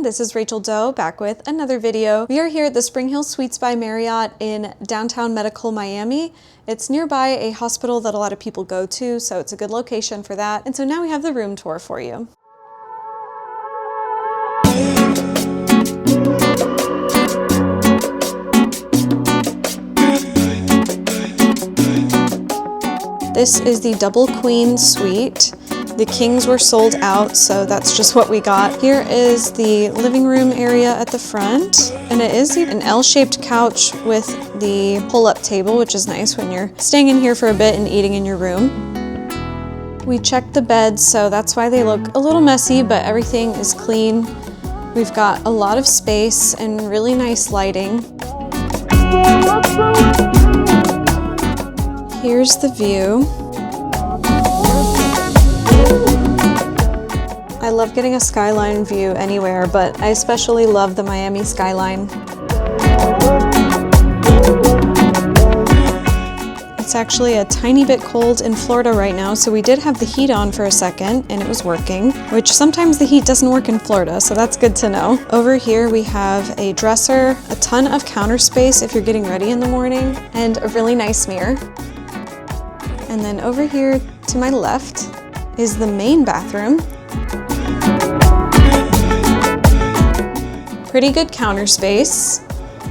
This is Rachel Doe back with another video. We are here at the Springhill Suites by Marriott in downtown Medical Miami. It's nearby a hospital that a lot of people go to, so it's a good location for that. And so now we have the room tour for you. This is the double queen suite. The kings were sold out, so that's just what we got. Here is the living room area at the front, and it is an L-shaped couch with the pull-up table, which is nice when you're staying in here for a bit and eating in your room. We checked the beds, so that's why they look a little messy, but everything is clean. We've got a lot of space and really nice lighting. Here's the view. I love getting a skyline view anywhere, but I especially love the Miami skyline. It's actually a tiny bit cold in Florida right now, so we did have the heat on for a second and it was working, which sometimes the heat doesn't work in Florida, so that's good to know. Over here we have a dresser, a ton of counter space if you're getting ready in the morning, and a really nice mirror. And then over here to my left is the main bathroom. Pretty good counter space.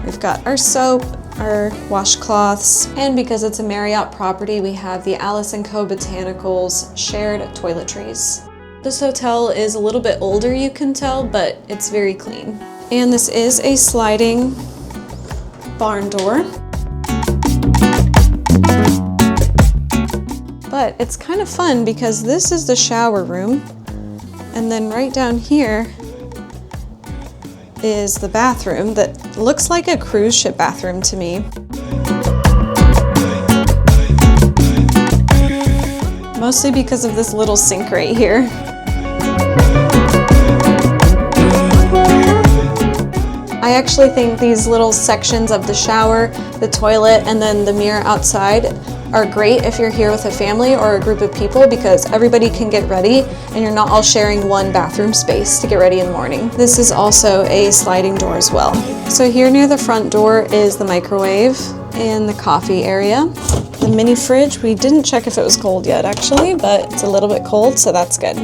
We've got our soap, our washcloths, and because it's a Marriott property, we have the Alice & Co. Botanicals shared toiletries. This hotel is a little bit older, you can tell, but it's very clean. And this is a sliding barn door. But it's kind of fun because this is the shower room, and then right down here is the bathroom that looks like a cruise ship bathroom to me. Mostly because of this little sink right here. I actually think these little sections of the shower, the toilet, and then the mirror outside are great if you're here with a family or a group of people because everybody can get ready and you're not all sharing one bathroom space to get ready in the morning. This is also a sliding door as well. So here near the front door is the microwave and the coffee area. The mini fridge, we didn't check if it was cold yet actually, but it's a little bit cold, so that's good.